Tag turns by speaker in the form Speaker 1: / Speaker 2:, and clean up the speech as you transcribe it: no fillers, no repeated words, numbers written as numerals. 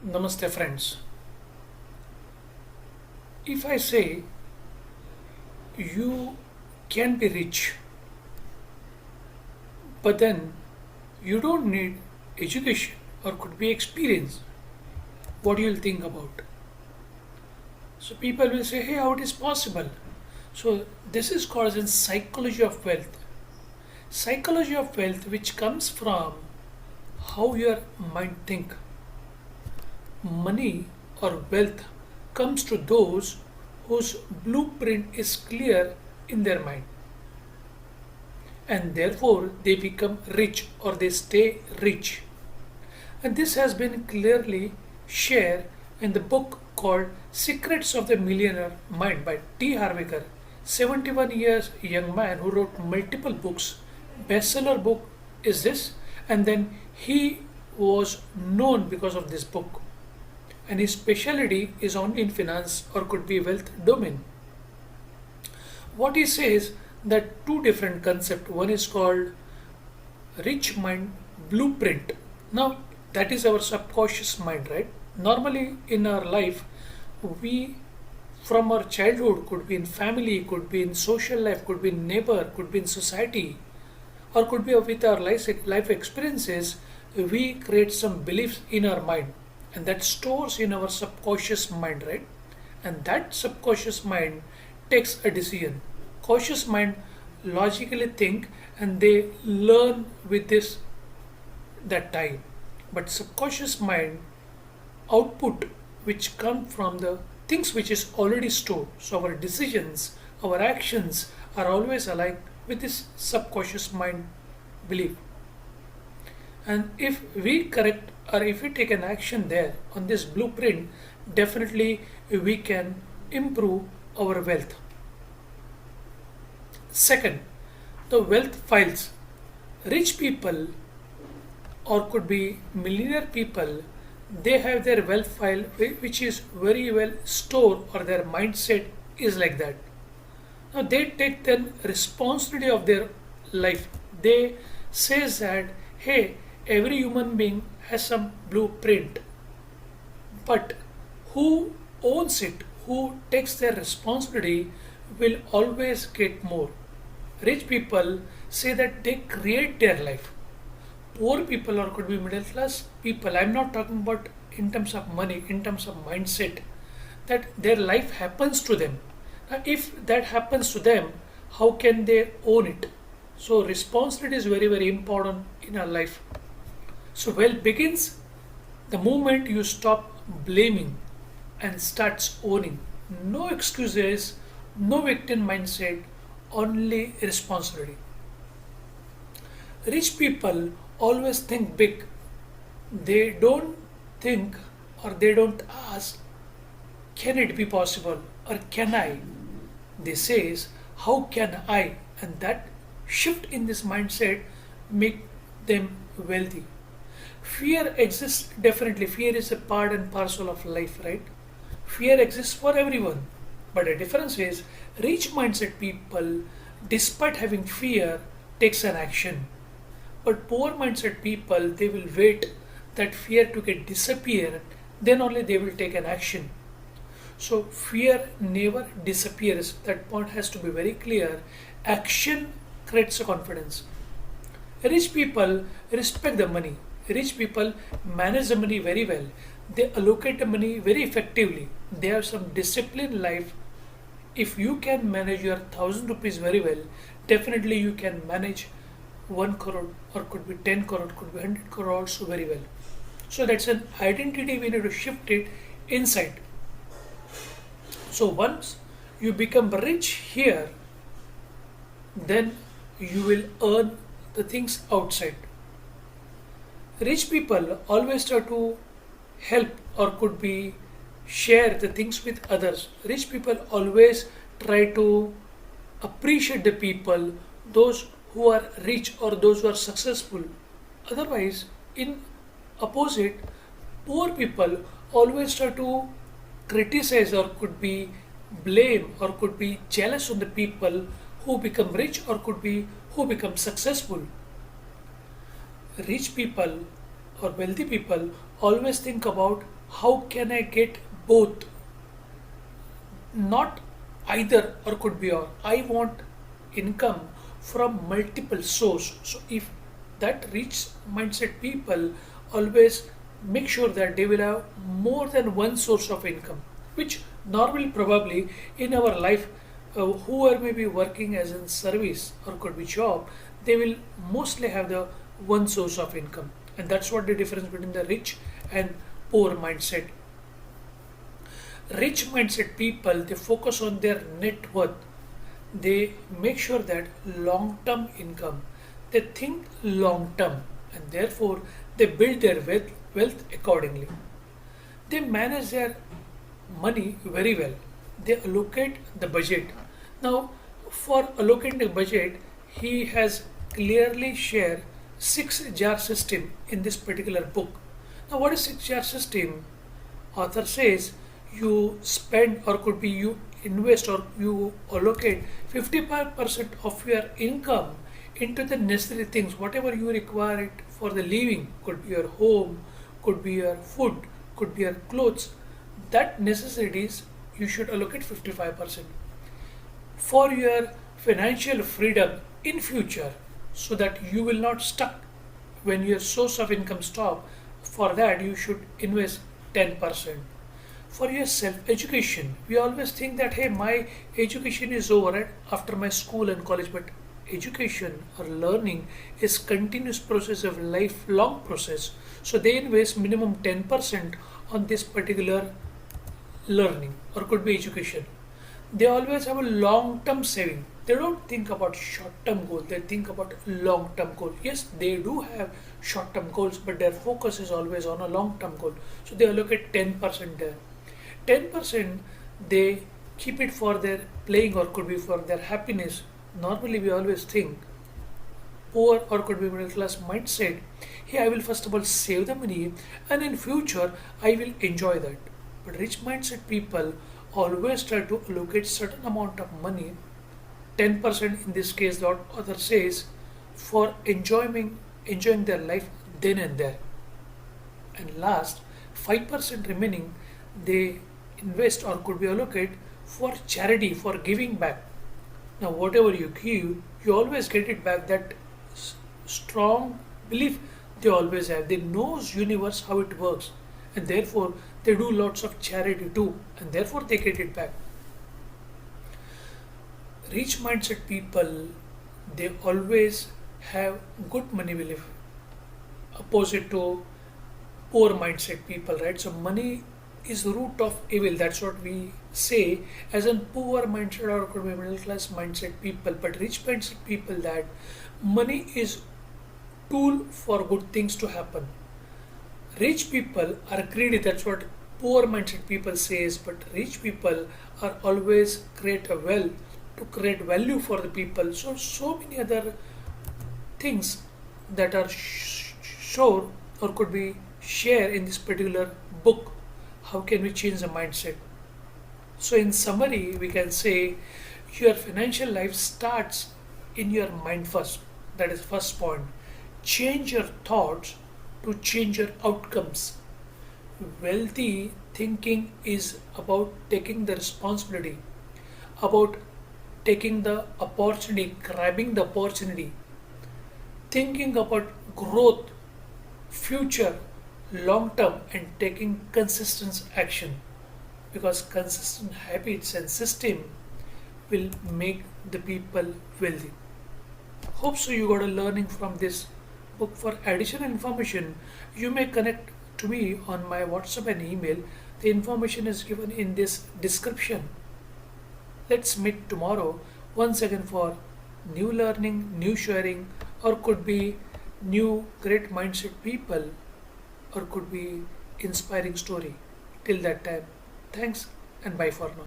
Speaker 1: Namaste, friends. If I say you can be rich, but then you don't need education or could be experience, what you'll think about? So people will say, hey, how it is possible? So this is called as psychology of wealth. Psychology of wealth, which comes from how your mind think. Money or wealth comes to those whose blueprint is clear in their mind, and therefore they become rich or they stay rich. And this has been clearly shared in the book called Secrets of the Millionaire Mind by T. Harvicker, 71 years young man who wrote multiple books. Bestseller book is this, and then he was known because of this book. And his specialty is only in finance or could be wealth domain. What he says that two different concepts. One is called rich mind blueprint. Now that is our subconscious mind, right? Normally in our life, we from our childhood could be in family, could be in social life, could be in neighbor, could be in society, or could be with our life experiences, we create some beliefs in our mind and that stores in our subconscious mind, right? And that subconscious mind takes a decision. Cautious mind logically think and they learn with this that time. But subconscious mind output which come from the things which is already stored. So our decisions, our actions are always aligned with this subconscious mind belief. And if we correct or if we take an action there on this blueprint, definitely we can improve our wealth. Second, the wealth files. Rich people or could be millionaire people, they have their wealth file which is very well stored or their mindset is like that. Now they take then responsibility of their life. They says that hey, every human being has some blueprint, but who owns it, who takes their responsibility will always get more. Rich people say that they create their life. Poor people or could be middle class people, I'm not talking about in terms of money, in terms of mindset, that their life happens to them. Now, if that happens to them, how can they own it? So responsibility is very, very important in our life. So wealth begins the moment you stop blaming and starts owning. No excuses, no victim mindset, only responsibility. Rich people always think big. They don't think or they don't ask, can it be possible or can I? They says, how can I? And that shift in this mindset make them wealthy. Fear exists definitely. Fear is a part and parcel of life, right? Fear exists for everyone. But the difference is rich mindset people, despite having fear, takes an action. But poor mindset people, they will wait that fear to get disappear, then only they will take an action. So fear never disappears. That point has to be very clear. Action creates a confidence. Rich people respect the money. Rich people manage the money very well. They allocate the money very effectively. They have some discipline in life. If you can manage your 1,000 rupees very well, definitely you can manage 1 crore or could be 10 crore, could be 100 crores very well. So that's an identity we need to shift it inside. So once you become rich here, then you will earn the things outside. Rich people always try to help or could be share the things with others. Rich people always try to appreciate the people, those who are rich or those who are successful. Otherwise, in opposite, poor people always try to criticize or could be blame or could be jealous on the people who become rich or could be who become successful. Rich people or wealthy people always think about how can I get both, not either or could be or. I want income from multiple source. So if that rich mindset people always make sure that they will have more than one source of income, which normally probably in our life, who are maybe working as in service or could be job, they will mostly have the one source of income, and that's what the difference between the rich and poor mindset. Rich mindset people, they focus on their net worth. They make sure that long term income, they think long term, and therefore they build their wealth accordingly. They manage their money very well. They allocate the budget. Now, for allocating the budget, he has clearly shared six jar system in this particular book. Now, what is six jar system? Author says you spend or could be you invest or you allocate 55% of your income into the necessary things, whatever you require it for the living, could be your home, could be your food, could be your clothes. That necessities you should allocate 55% for your financial freedom in future, so that you will not stuck when your source of income stop. For that you should invest 10%. For your self education, we always think that hey, my education is over after my school and college, but education or learning is continuous process of lifelong process. So they invest minimum 10% on this particular learning or could be education. They always have a long term saving. They don't think about short term goal, they think about long term goal. Yes, they do have short term goals, but their focus is always on a long term goal. So they allocate 10% there. 10% they keep it for their playing or could be for their happiness. Normally we always think poor or could be middle class mindset, hey, I will first of all save the money and in future I will enjoy that. But rich mindset people always try to allocate certain amount of money, 10% in this case the author says, for enjoying their life then and there. And last 5% remaining they invest or could be allocate for charity, for giving back. Now whatever you give, you always get it back. That strong belief they always have. They knows universe how it works, and therefore they do lots of charity too, and therefore they get it back. Rich mindset people, they always have good money belief, opposite to poor mindset people, right? So money is the root of evil. That's what we say as in poor mindset or could be middle class mindset people. But rich mindset people, that money is tool for good things to happen. Rich people are greedy. That's what poor mindset people says. But rich people are always create a well to create value for the people. So many other things that are sure or could be shared in this particular book. How can we change the mindset? So in summary, we can say your financial life starts in your mind first. That is first point. Change your thoughts to change your outcomes. Wealthy thinking is about taking the responsibility, about taking the opportunity, grabbing the opportunity, thinking about growth, future, long term, and taking consistent action, because consistent habits and system will make the people wealthy. Hope so you got a learning from this book. For additional information, you may connect to me on my WhatsApp and email. The information is given in this description. Let's meet tomorrow once again for new learning, new sharing, or could be new great mindset people, or could be inspiring story. Till that time, thanks and bye for now.